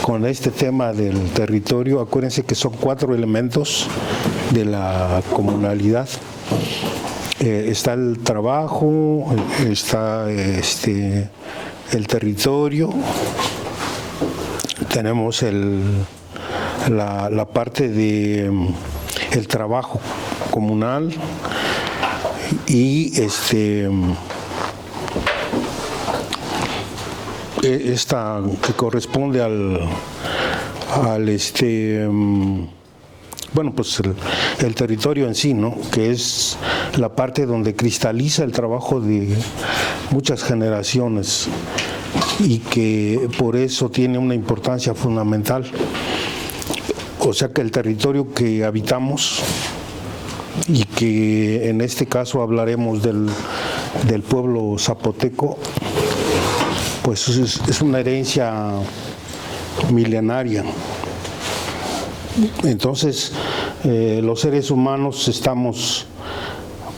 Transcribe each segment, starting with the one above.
con este tema del territorio. Acuérdense que son 4 elementos de la comunalidad. Está el trabajo, está el territorio, tenemos la parte de el trabajo comunal y esta que corresponde bueno, pues el territorio en sí, ¿no? Que es la parte donde cristaliza el trabajo de muchas generaciones y que por eso tiene una importancia fundamental. O sea que el territorio que habitamos y que en este caso hablaremos del pueblo zapoteco, pues es una herencia milenaria. Entonces, los seres humanos estamos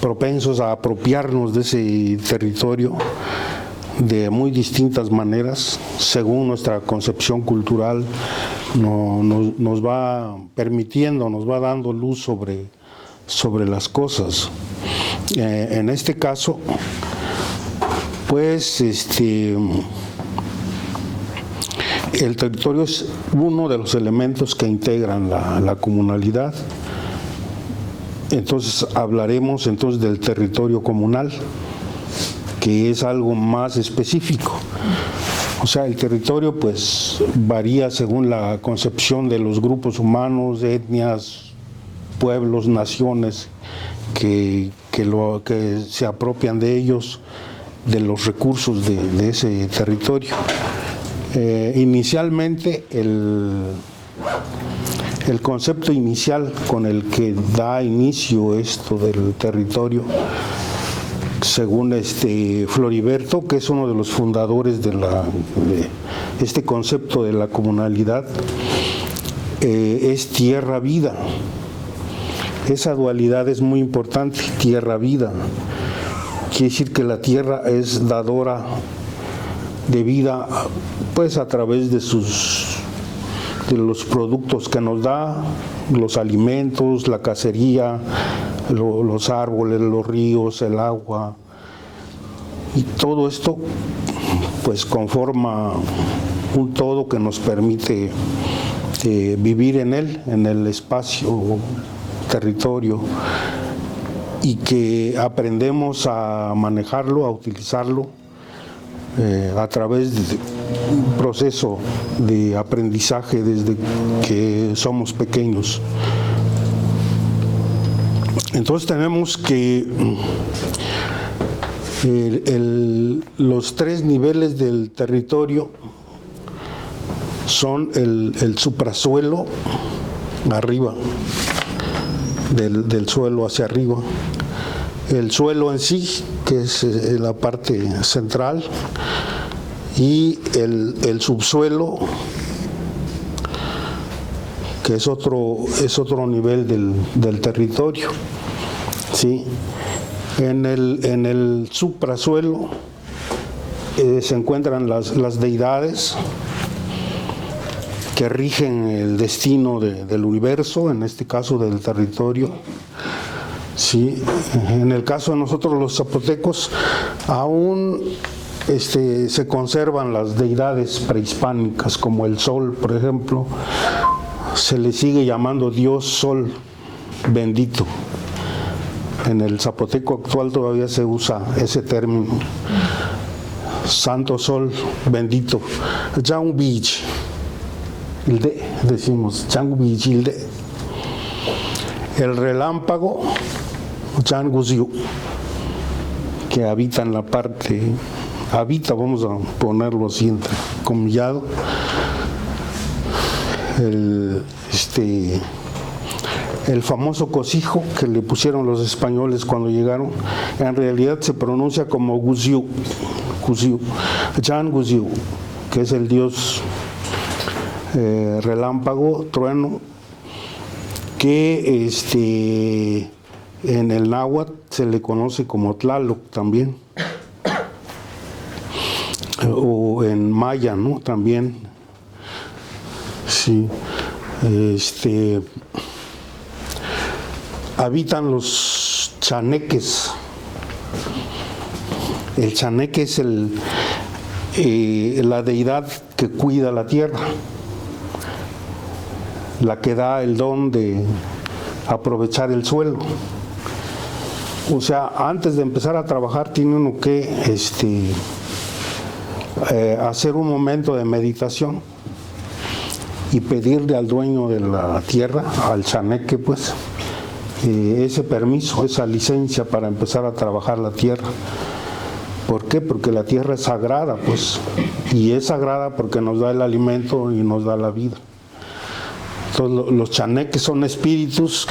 propensos a apropiarnos de ese territorio de muy distintas maneras, según nuestra concepción cultural nos va permitiendo, nos va dando luz sobre las cosas. En este caso, pues, el territorio es uno de los elementos que integran la comunalidad. Entonces hablaremos del territorio comunal, que es algo más específico. O sea, el territorio pues varía según la concepción de los grupos humanos, etnias, pueblos, naciones que se apropian de ellos, de los recursos de ese territorio. Inicialmente el concepto inicial con el que da inicio esto del territorio, según Floriberto, que es uno de los fundadores de este concepto de la comunalidad, es tierra-vida. Esa dualidad es muy importante, tierra-vida. Quiere decir que la tierra es dadora de vida, pues a través de los productos que nos da, los alimentos, la cacería, los árboles, los ríos, el agua, y todo esto pues conforma un todo que nos permite vivir en él, en el espacio, territorio, y que aprendemos a manejarlo, a utilizarlo a través de un proceso de aprendizaje desde que somos pequeños. Entonces tenemos que los 3 niveles del territorio son el suprasuelo, arriba, del suelo hacia arriba, el suelo en sí, que es la parte central, y el subsuelo, que es otro nivel del territorio, ¿sí? En el suprasuelo se encuentran las deidades que rigen el destino del universo, en este caso del territorio. Sí, en el caso de nosotros los zapotecos, aún se conservan las deidades prehispánicas, como el sol, por ejemplo, se le sigue llamando Dios Sol bendito. En el zapoteco actual todavía se usa ese término, Santo Sol bendito, Jangubich, decimos Jangubich, el relámpago, Janguziu, que habita en la parte, vamos a ponerlo así entrecomillado, el famoso cocijo que le pusieron los españoles cuando llegaron, en realidad se pronuncia como Guziu, Janguziu, que es el dios relámpago, trueno, que en el náhuatl se le conoce como Tlaloc también, o en maya, ¿no? También Sí. Habitan los chaneques. El chaneque es la deidad que cuida la tierra, la que da el don de aprovechar el suelo. O sea, antes de empezar a trabajar tiene uno que hacer un momento de meditación y pedirle al dueño de la tierra, al chaneque, pues, ese permiso, esa licencia para empezar a trabajar la tierra. ¿Por qué? Porque la tierra es sagrada, pues, y es sagrada porque nos da el alimento y nos da la vida. Entonces, los chaneques son espíritus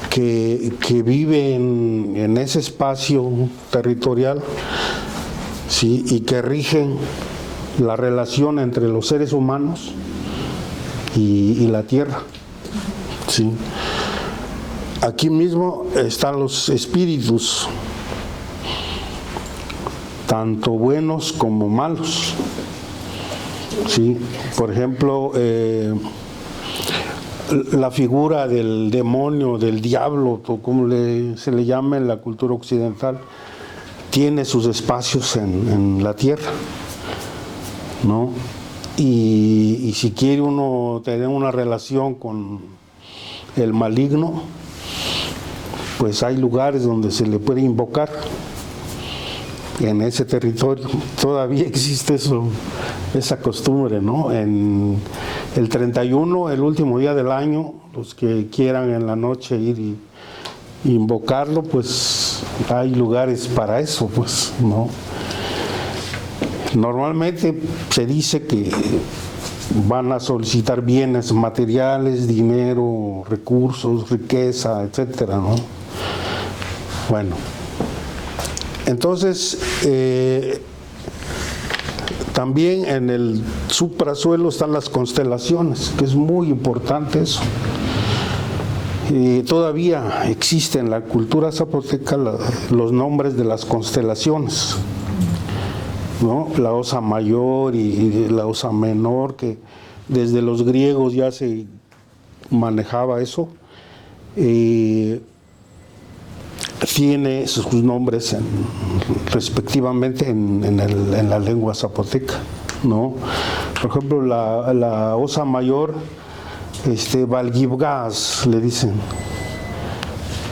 que viven en ese espacio territorial, ¿sí? Y que rigen la relación entre los seres humanos y la tierra, ¿sí? Aquí mismo están los espíritus, tanto buenos como malos, ¿sí? Por ejemplo, la figura del demonio, del diablo, como se le llama en la cultura occidental, tiene sus espacios en la tierra, ¿no? Y si quiere uno tener una relación con el maligno, pues hay lugares donde se le puede invocar en ese territorio. Todavía existe esa costumbre, ¿no? En el 31, el último día del año, los que quieran en la noche ir y invocarlo, pues hay lugares para eso, pues, ¿no? Normalmente se dice que van a solicitar bienes materiales, dinero, recursos, riqueza, etcétera, ¿no? Bueno, entonces también en el suprasuelo están las constelaciones, que es muy importante eso. Todavía existe en la cultura zapoteca los nombres de las constelaciones, ¿no? La Osa Mayor y la Osa Menor, que desde los griegos ya se manejaba eso. Tiene sus nombres respectivamente en la lengua zapoteca, ¿no? Por ejemplo, la Osa Mayor, Valgibgas, le dicen.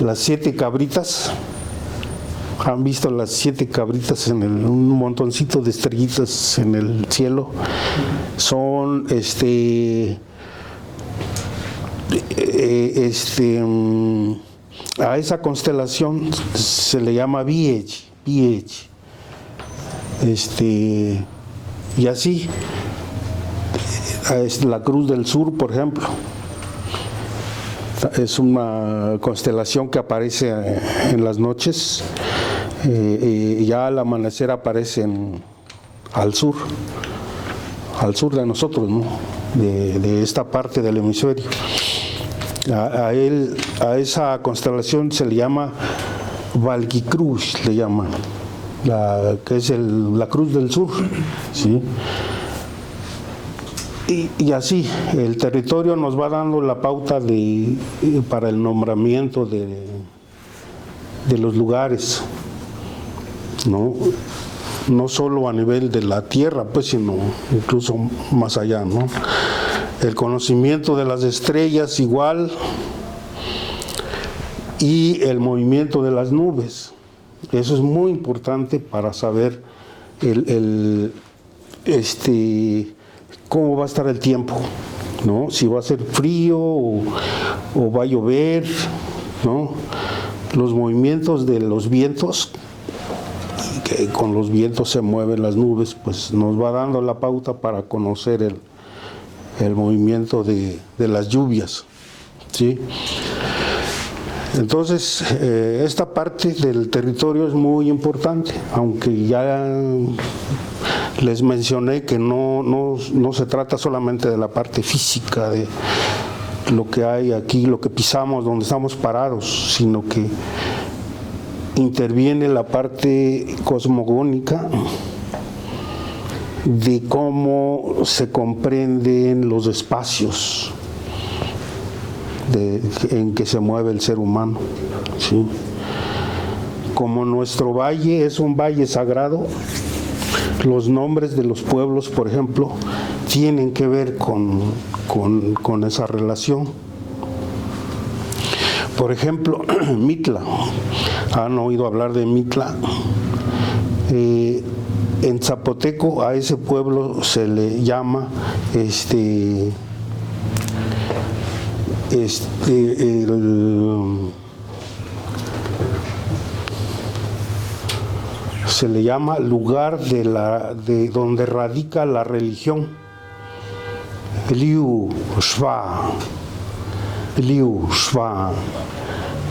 Las 7 cabritas. ¿Han visto las 7 cabritas un montoncito de estrellitas en el cielo? Son a esa constelación se le llama Viech. Y así es la Cruz del Sur, por ejemplo. Es una constelación que aparece en las noches, y ya al amanecer aparece al sur de nosotros, ¿no? De esta parte del hemisferio. A esa constelación se le llama Valquicruz, le llaman, que es la Cruz del Sur, ¿sí? Y así, el territorio nos va dando la pauta para el nombramiento de los lugares, ¿no? No solo a nivel de la tierra, pues, sino incluso más allá, ¿no? El conocimiento de las estrellas igual, y el movimiento de las nubes. Eso es muy importante para saber cómo va a estar el tiempo, ¿no? Si va a ser frío o va a llover, ¿no? Los movimientos de los vientos, que con los vientos se mueven las nubes, pues nos va dando la pauta para conocer el movimiento de las lluvias, ¿sí? Entonces, esta parte del territorio es muy importante, aunque ya les mencioné que no se trata solamente de la parte física, de lo que hay aquí, lo que pisamos, donde estamos parados, sino que interviene la parte cosmogónica, de cómo se comprenden los espacios en que se mueve el ser humano, ¿sí? Como nuestro valle es un valle sagrado, los nombres de los pueblos, por ejemplo, tienen que ver con esa relación. Por ejemplo, Mitla. ¿Han oído hablar de Mitla? En zapoteco a ese pueblo se le llama se le llama lugar de donde radica la religión. Liu Shva,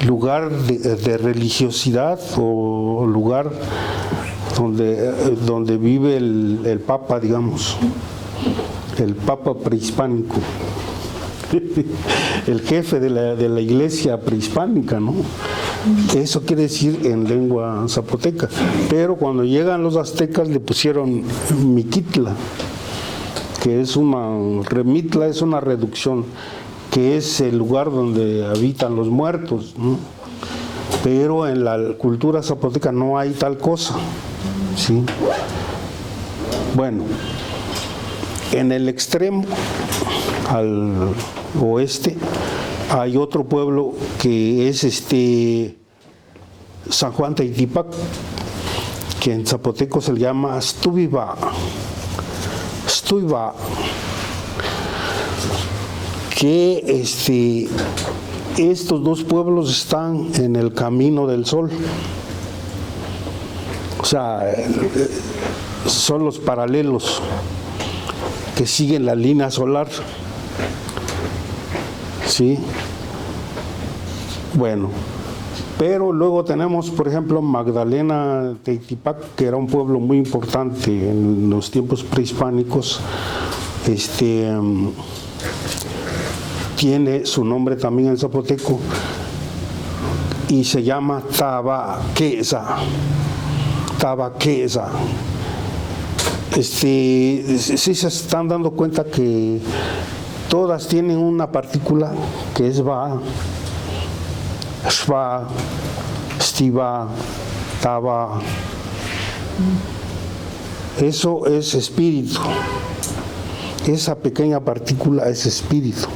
lugar de religiosidad o lugar donde vive el Papa, digamos, el Papa prehispánico, el jefe de la iglesia prehispánica, ¿no? Eso quiere decir en lengua zapoteca. Pero cuando llegan los aztecas le pusieron Miquitla, que es Mitla es una reducción, que es el lugar donde habitan los muertos, ¿no? Pero en la cultura zapoteca no hay tal cosa, ¿sí? Bueno, en el extremo, al oeste, hay otro pueblo que es San Juan Teitipac, que en zapoteco se le llama Stuiba, que estos dos pueblos están en el camino del sol, o sea, son los paralelos que siguen la línea solar, ¿sí? Bueno, pero luego tenemos, por ejemplo, Magdalena Teitipac, que era un pueblo muy importante en los tiempos prehispánicos. Tiene su nombre también en zapoteco y se llama Tabaqueza. Sí se están dando cuenta que todas tienen una partícula que es va, shva, stiva, taba. Eso es espíritu. Esa pequeña partícula es espíritu.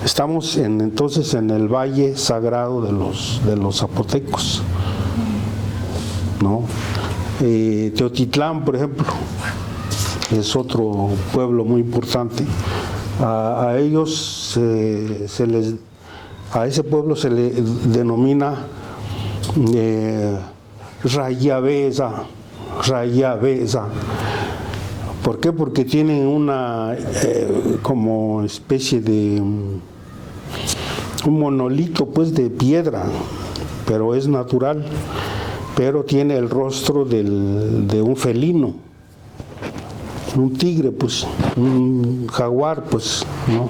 Estamos entonces en el valle sagrado de los zapotecos, ¿no? Teotitlán, por ejemplo, es otro pueblo muy importante. A ellos a ese pueblo se le denomina Rayabeza. ¿Por qué? Porque tienen una como especie de un monolito, pues, de piedra, pero es natural, pero tiene el rostro de un felino, un tigre, pues, un jaguar, pues, ¿no?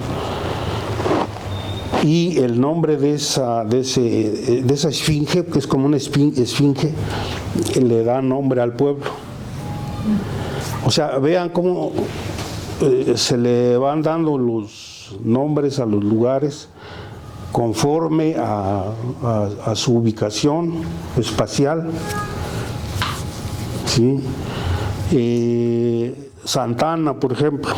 Y el nombre de esa esfinge, que es como una esfinge, le da nombre al pueblo. O sea, vean cómo se le van dando los nombres a los lugares conforme a su ubicación espacial, ¿sí? Santana, por ejemplo,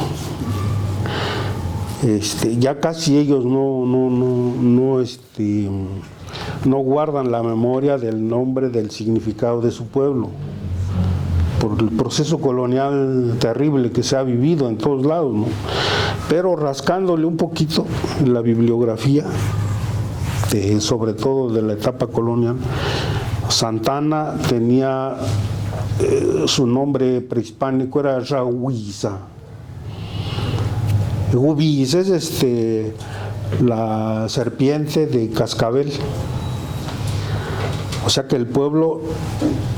ya casi ellos no guardan la memoria del nombre, del significado de su pueblo, por el proceso colonial terrible que se ha vivido en todos lados, ¿no? Pero rascándole un poquito en la bibliografía, sobre todo de la etapa colonial, Santana tenía su nombre prehispánico, era Rahuiza. Ubis es la serpiente de cascabel. O sea que el pueblo,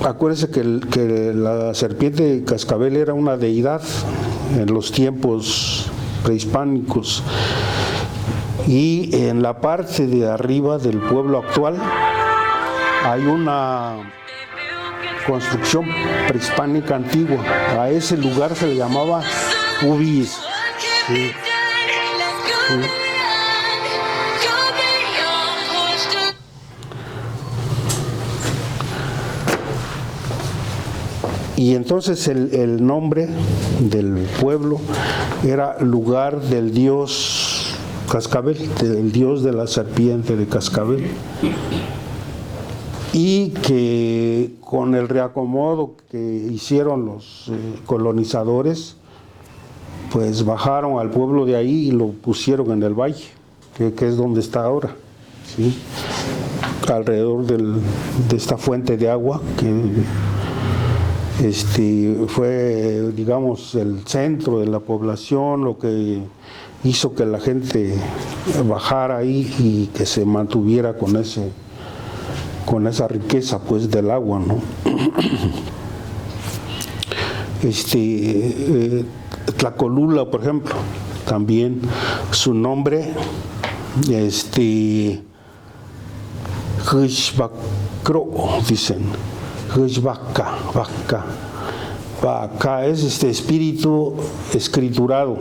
acuérdense que la serpiente de cascabel era una deidad en los tiempos prehispánicos, y en la parte de arriba del pueblo actual hay construcción prehispánica antigua. A ese lugar se le llamaba Ubis. Sí. Sí. Y entonces el nombre del pueblo era lugar del dios Cascabel, del dios de la serpiente de Cascabel. Y que con el reacomodo que hicieron los colonizadores, pues bajaron al pueblo de ahí y lo pusieron en el valle, que es donde está ahora, ¿sí? Alrededor de esta fuente de agua que fue, digamos, el centro de la población, lo que hizo que la gente bajara ahí y que se mantuviera con esa riqueza, pues, del agua, ¿no? Tlacolula, por ejemplo, también su nombre, Xbacro, dicen, Vaca es espíritu escriturado,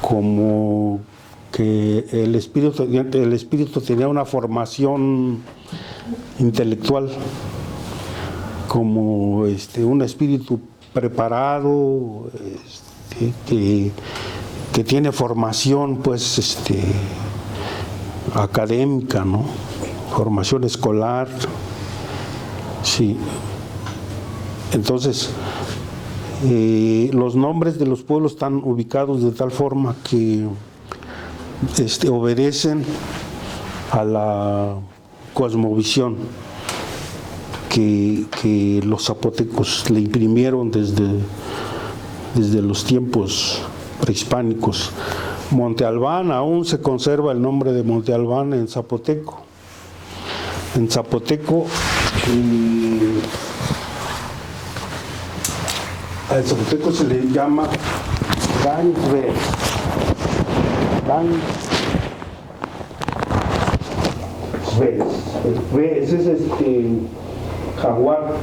como que el espíritu tenía una formación intelectual, como un espíritu preparado, que tiene formación, pues, académica, ¿no? Formación escolar. Sí. Entonces, los nombres de los pueblos están ubicados de tal forma que obedecen a la cosmovisión que los zapotecos le imprimieron desde los tiempos prehispánicos. Monte Albán, aún se conserva el nombre de Monte Albán en zapoteco. En zapoteco, al zapoteco se le llama Danves. Ese es jaguar.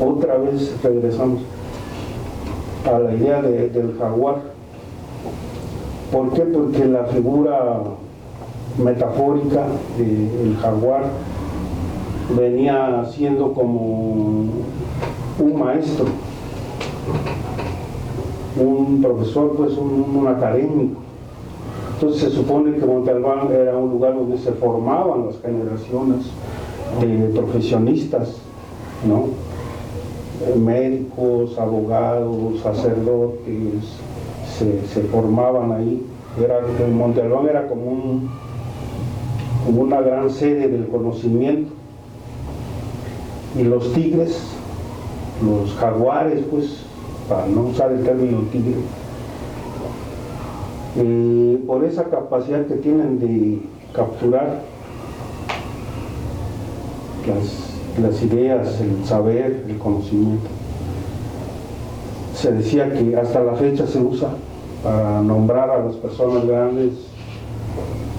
Otra vez regresamos a la idea del jaguar. ¿Por qué? Porque la figura metafórica del jaguar venía siendo como un maestro, un profesor, pues un académico. Entonces se supone que Monte Albán era un lugar donde se formaban las generaciones de profesionistas, ¿no? Médicos, abogados, sacerdotes, se formaban ahí. Monte Albán era como una gran sede del conocimiento. Y los tigres, los jaguares, pues, para no usar el término tigre, por esa capacidad que tienen de capturar las ideas, el saber, el conocimiento. Se decía que hasta la fecha se usa para nombrar a las personas grandes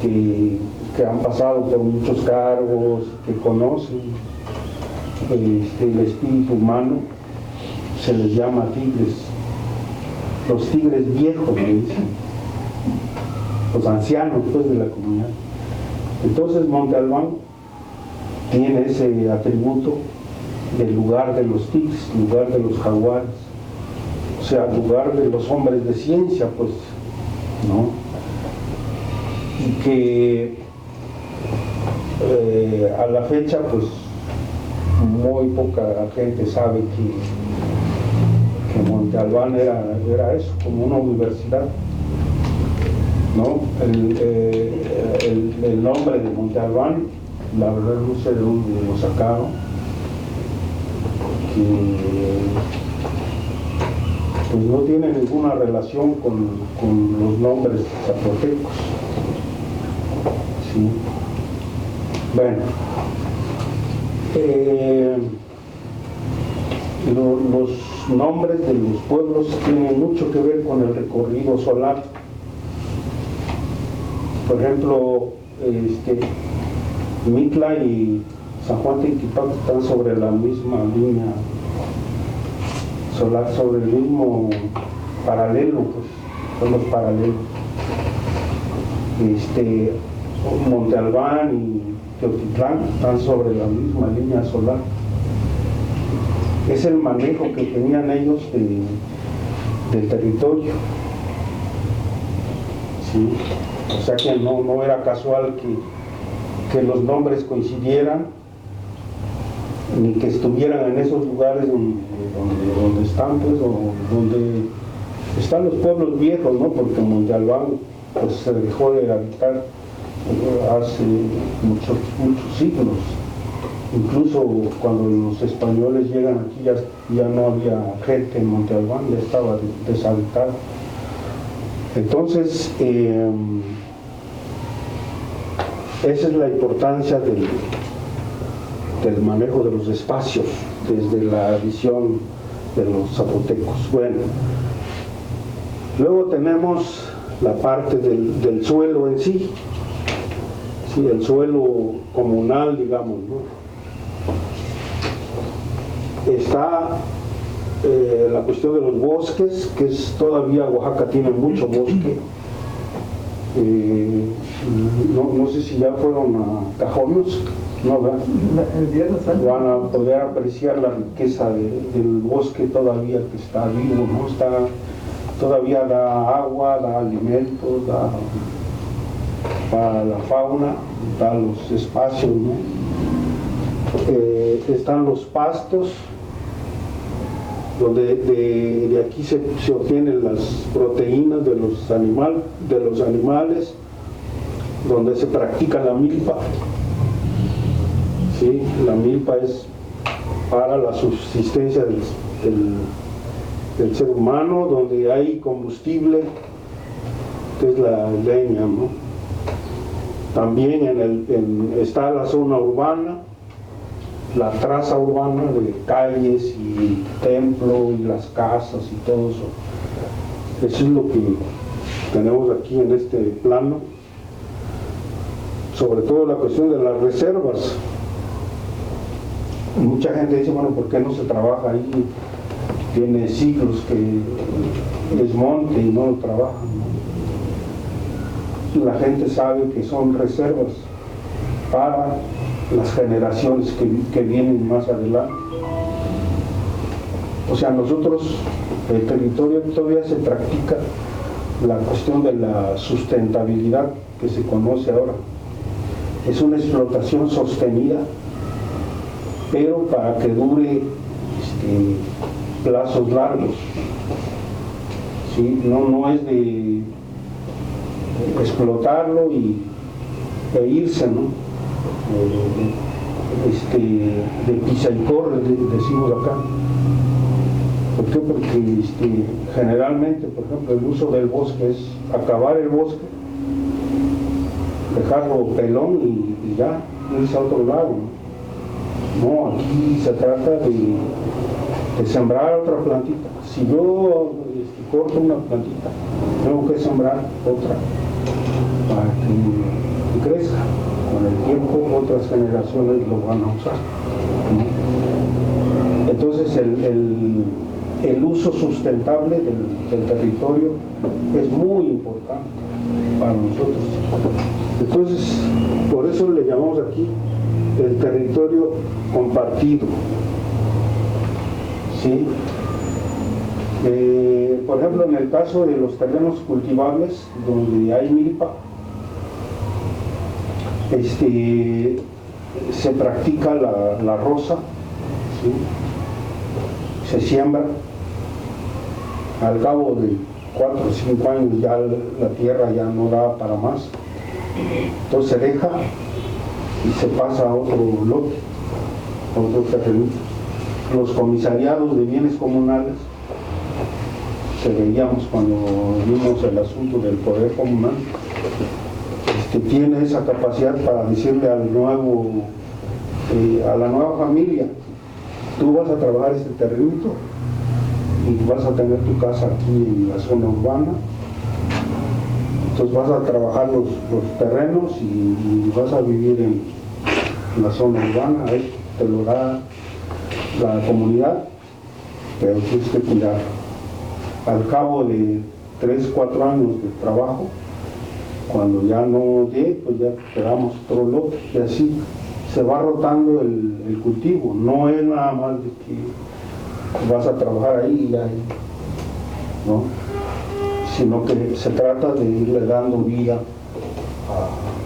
que han pasado por muchos cargos, que conocen el espíritu humano, se les llama tigres. Los tigres viejos, le dicen, los ancianos, pues, de la comunidad. Entonces Monte Albán tiene ese atributo del lugar de los tigres, lugar de los jaguares, o sea, lugar de los hombres de ciencia, pues, ¿no? Y que a la fecha, pues, muy poca gente sabe que Monte Albán era eso, como una universidad, ¿no? El nombre de Monte Albán, la verdad no sé de dónde lo sacaron, que pues no tiene ninguna relación con los nombres zapotecos. ¿Sí? Bueno, los nombres de los pueblos tienen mucho que ver con el recorrido solar. Por ejemplo, Mitla y San Juan Tequitipac están sobre la misma línea solar, sobre el mismo paralelo, pues, son los paralelos. Monte Albán y Teotitlán están sobre la misma línea solar. Es el manejo que tenían ellos del territorio. ¿Sí? O sea que no era casual que los nombres coincidieran, ni que estuvieran en esos lugares donde están, pues, o donde están los pueblos viejos, ¿no? Porque Monte Albán pues, se dejó de habitar hace muchos siglos. Incluso cuando los españoles llegan aquí ya no había gente en Monte Albán, ya estaba deshabitado. Entonces, esa es la importancia del manejo de los espacios desde la visión de los zapotecos. Bueno, luego tenemos la parte del suelo en sí, el suelo comunal, digamos, ¿no? Está la cuestión de los bosques, que todavía Oaxaca tiene mucho bosque. No sé si ya fueron a Cajonos, ¿no? Van a poder apreciar la riqueza del bosque todavía que está vivo, ¿no? Todavía da agua, da alimentos, da para la fauna, da los espacios, ¿no? Están los pastos, donde de aquí se obtienen las proteínas de los animales, donde se practica la milpa. ¿Sí? La milpa es para la subsistencia del ser humano, donde hay combustible, que es la leña, ¿no? También está la zona urbana, la traza urbana de calles y templo y las casas y todo eso. Eso es lo que tenemos aquí en este plano. Sobre todo la cuestión de las reservas. Mucha gente dice, bueno, ¿por qué no se trabaja ahí? Tiene siglos que es monte y no lo trabajan, ¿no? La gente sabe que son reservas para las generaciones que vienen más adelante. O sea, nosotros, el territorio todavía se practica la cuestión de la sustentabilidad que se conoce ahora. Es una explotación sostenida, pero para que dure plazos largos. ¿Sí? No es de explotarlo e irse, ¿no? De pisa y corre, decimos acá. ¿Por qué? Porque generalmente, por ejemplo, el uso del bosque es acabar el bosque, dejarlo pelón y ya, irse a otro lado. No, aquí se trata de sembrar otra plantita. Si yo corto una plantita, tengo que sembrar otra para que crezca. Con el tiempo otras generaciones lo van a usar, ¿no? Entonces el uso sustentable del territorio es muy importante para nosotros. Entonces, por eso le llamamos aquí el territorio compartido. ¿Sí? Por ejemplo, en el caso de los terrenos cultivables, donde hay milpa, se practica la roza, ¿sí? Se siembra, al cabo de 4 o 5 años ya la tierra ya no da para más, entonces se deja y se pasa a otro lote, a otro terreno. Los comisariados de bienes comunales, que veíamos cuando vimos el asunto del poder comunal, tiene esa capacidad para decirle a la nueva familia, tú vas a trabajar este terrenito y vas a tener tu casa aquí en la zona urbana, entonces vas a trabajar los terrenos y vas a vivir la zona urbana, ahí te lo da la comunidad, pero tienes que cuidar. Al cabo de 3, 4 años de trabajo, cuando ya no dé, pues ya te damos otro lote, y así se va rotando el cultivo. No es nada más de que vas a trabajar ahí y ahí, ¿no? Sino que se trata de irle dando vida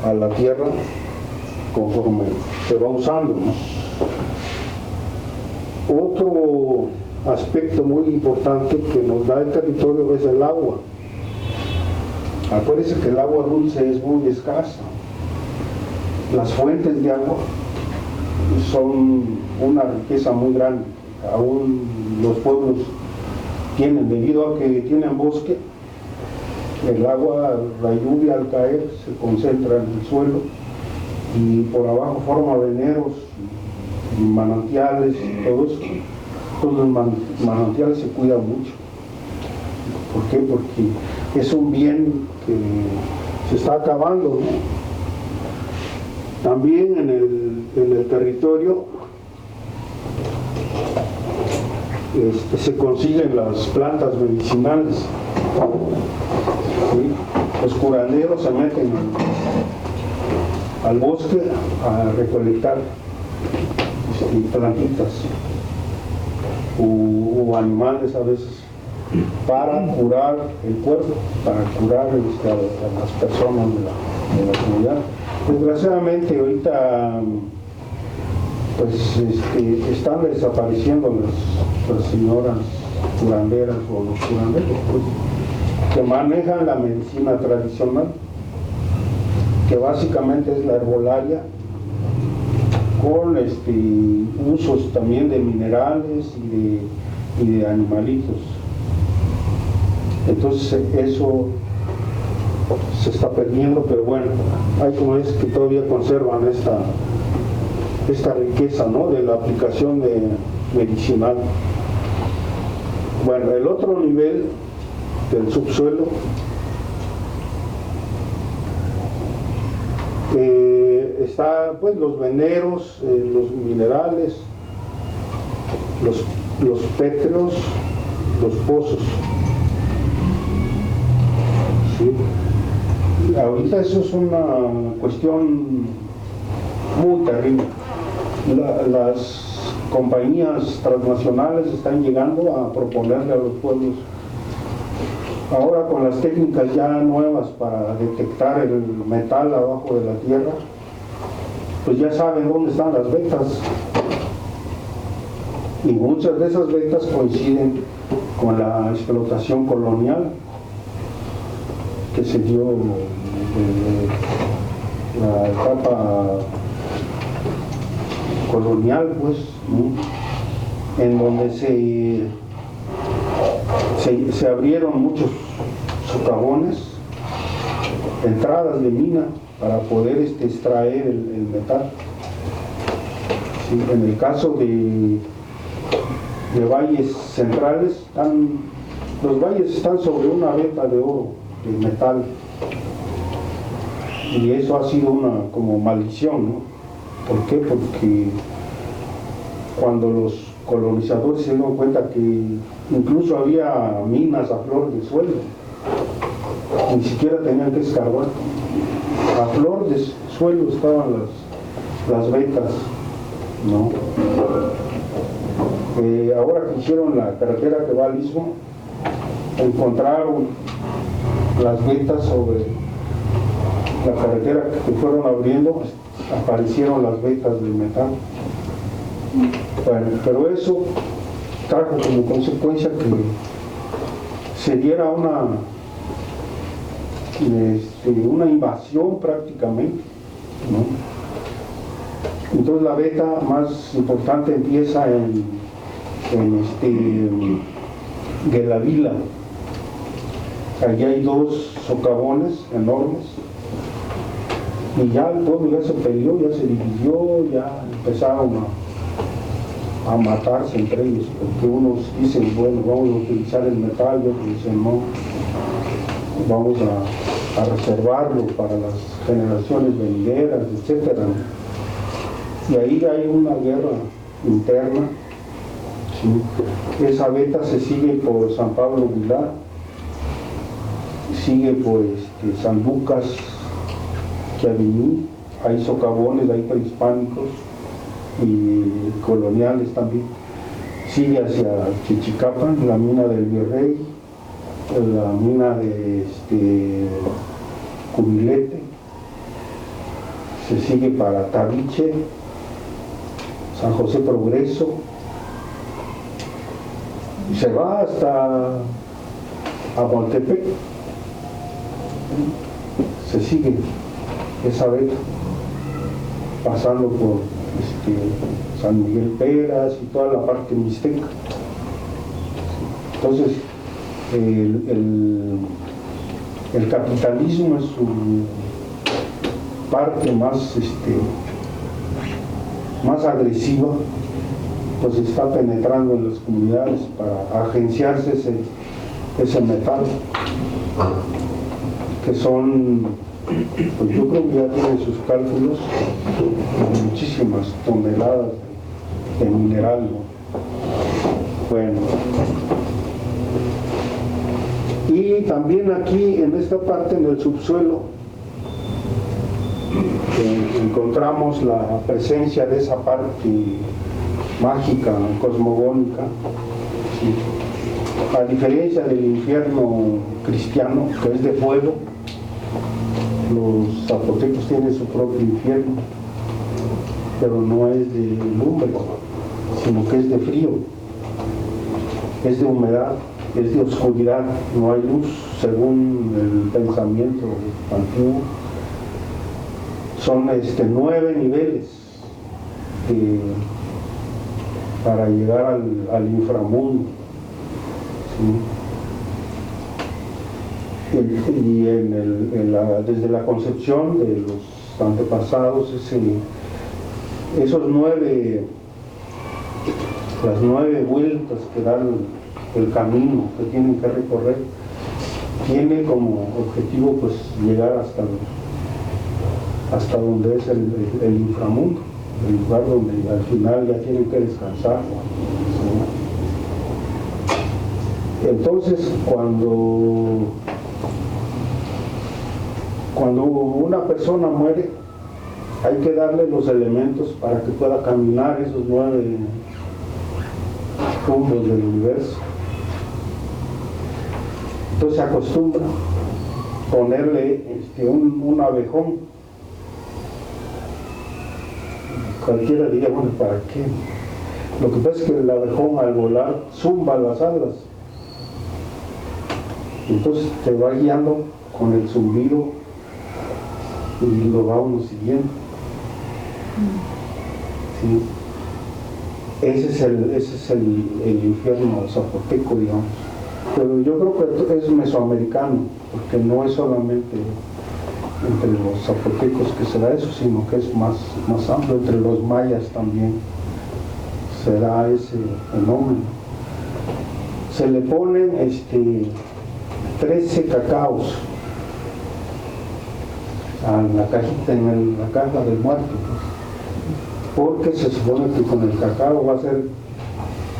a la tierra conforme se va usando, ¿no? Otro aspecto muy importante que nos da el territorio es el agua. Acuérdense que el agua dulce es muy escasa. Las fuentes de agua son una riqueza muy grande. Aún los pueblos tienen, debido a que tienen bosque, el agua, la lluvia al caer se concentra en el suelo y por abajo forma veneros y manantiales y todo eso. Todos los manantiales se cuidan mucho. ¿Por qué? Porque es un bien que se está acabando, ¿no? También en el territorio se consiguen las plantas medicinales. ¿Sí? Los curanderos se meten al bosque a recolectar plantitas o animales a veces para curar el cuerpo, para curar a las personas de la comunidad. Desgraciadamente ahorita pues están desapareciendo las señoras curanderas o los curanderos, pues, que manejan la medicina tradicional, que básicamente es la herbolaria, con usos también de minerales y de animalitos. Entonces eso se está perdiendo, pero bueno, hay como es que todavía conservan esta riqueza, ¿no?, de la aplicación medicinal. Bueno, el otro nivel del subsuelo está pues los veneros, los minerales, los pétreos, los pozos. ¿Sí? Ahorita eso es una cuestión muy terrible. Las compañías transnacionales están llegando a proponerle a los pueblos, ahora con las técnicas ya nuevas para detectar el metal abajo de la tierra, pues ya saben dónde están las vetas. Y muchas de esas vetas coinciden con la explotación colonial que se dio desde la etapa colonial, pues, ¿no?, en donde se abrieron muchos socavones, entradas de mina para poder extraer el metal. Sí, en el caso de valles centrales, los valles están sobre una veta de oro, de metal, y eso ha sido una como maldición, ¿no? ¿Por qué? Porque cuando los colonizadores se dieron cuenta que incluso había minas a flor de suelo, ni siquiera tenían que escarbar, a flor de suelo estaban las vetas, ¿no? Ahora que hicieron la carretera que va al istmo, encontraron las vetas sobre la carretera que fueron abriendo, aparecieron las vetas del metal. Bueno, pero eso trajo como consecuencia que se diera una invasión prácticamente, ¿no? Entonces la veta más importante empieza en Guelavila. Allí hay 2 socavones enormes y ya el pueblo ya se peleó, ya se dividió, ya empezaron a matarse entre ellos, porque unos dicen, bueno, vamos a utilizar el metal, y otros dicen, no, vamos a reservarlo para las generaciones venideras, etc. y ahí hay una guerra interna. ¿Sí? Esa veta se sigue por San Pablo Vilar, sigue por San Lucas Chiaviní, hay socavones, hay prehispánicos y coloniales también. Sigue hacia Chichicapan, la mina del Virrey, la mina de Cubilete, se sigue para Tabiche, San José Progreso, y se va hasta Amontepec, se sigue esa veta, pasando por San Miguel Peras y toda la parte mixteca. Entonces, el capitalismo en su parte más agresiva, pues está penetrando en las comunidades para agenciarse ese metal, que son, pues yo creo que ya tienen sus cálculos, muchísimas toneladas de mineral, ¿no? Bueno, y también aquí en esta parte, en el subsuelo, encontramos la presencia de esa parte mágica, cosmogónica, ¿sí? A diferencia del infierno cristiano, que es de fuego, los zapotecos tienen su propio infierno, pero no es de lumbre, sino que es de frío, es de humedad, es de oscuridad, no hay luz, según el pensamiento antiguo. Son 9 niveles para llegar al inframundo, ¿sí? Y desde la concepción de los antepasados, las 9 vueltas que dan el camino que tienen que recorrer, tiene como objetivo pues llegar hasta donde es el inframundo, el lugar donde al final ya tienen que descansar, ¿sí? Entonces, cuando una persona muere, hay que darle los elementos para que pueda caminar esos 9 rumbos del universo. Entonces se acostumbra ponerle un abejón. Cualquiera diría, bueno, ¿para qué? Lo que pasa es que el abejón al volar zumba las alas. Entonces te va guiando con el zumbido y lo va uno siguiendo. ¿Sí? Ese es el infierno zapoteco, digamos. Pero yo creo que es mesoamericano, porque no es solamente entre los zapotecos que se da eso, sino que es más amplio. Entre los mayas también se da ese fenómeno. Se le ponen 13 cacaos a la cajita, en la caja del muerto, porque se supone que con el cacao va a hacer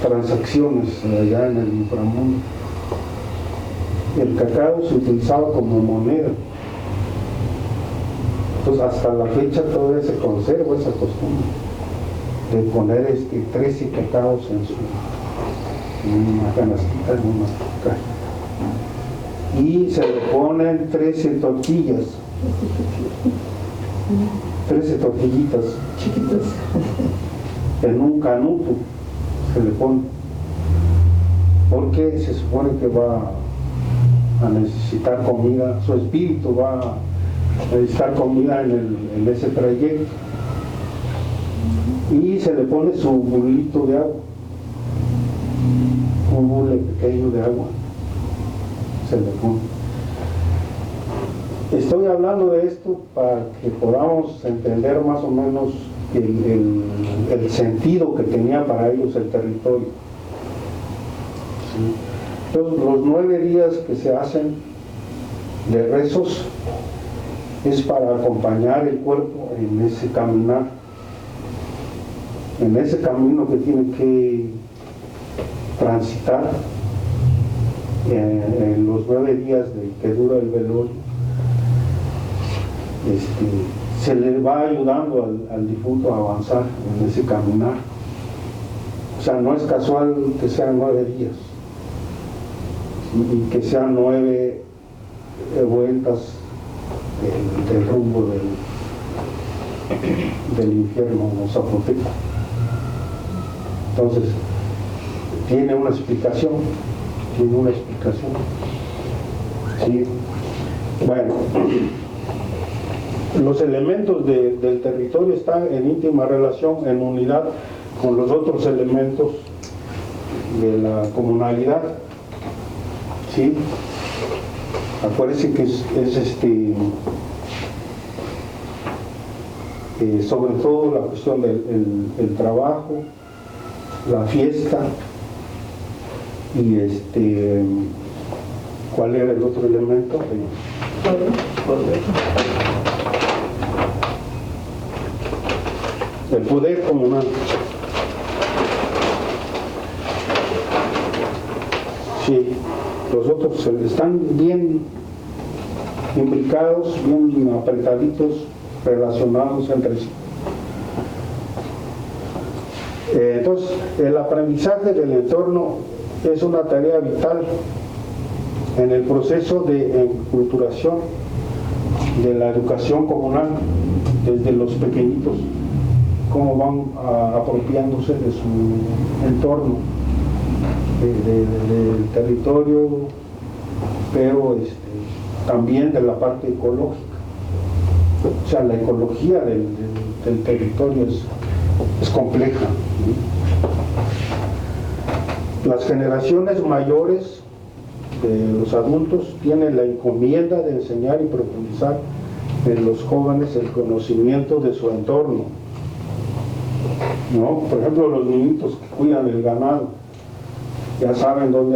transacciones allá en el inframundo. El cacao se utilizaba como moneda. Entonces hasta la fecha todavía se conserva esa costumbre de poner 13 cacaos en una canastita, en una caja. Y se le ponen 13 tortillas, 13 tortillitas chiquitas en un canuto se le pone, porque se supone que va a necesitar comida, su espíritu va a necesitar comida en ese trayecto, y se le pone su bulito de agua, un bule pequeño de agua se le pone. Estoy hablando de esto para que podamos entender más o menos el sentido que tenía para ellos el territorio. ¿Sí? Entonces, los 9 días que se hacen de rezos es para acompañar el cuerpo en ese caminar. en ese camino que tiene que transitar en los 9 días que dura el velorio, se le va ayudando al difunto a avanzar en ese caminar. O sea, no es casual que sean 9 días y que sean 9 vueltas del rumbo del infierno zapoteco. Entonces, tiene una explicación. ¿Sí? Bueno, los elementos del territorio están en íntima relación, en unidad con los otros elementos de la comunalidad. ¿Sí? Acuérdense que sobre todo la cuestión del trabajo, la fiesta y ¿cuál era el otro elemento? El poder comunal. Sí, los otros están bien imbricados, bien apretaditos, relacionados entre sí. Entonces, el aprendizaje del entorno es una tarea vital en el proceso de enculturación de la educación comunal, desde los pequeñitos, cómo van apropiándose de su entorno, del territorio, pero también de la parte ecológica. O sea, la ecología del territorio es compleja. Las generaciones mayores de los adultos tienen la encomienda de enseñar y profundizar en los jóvenes el conocimiento de su entorno, ¿no? Por ejemplo, los niñitos que cuidan el ganado ya saben dónde hay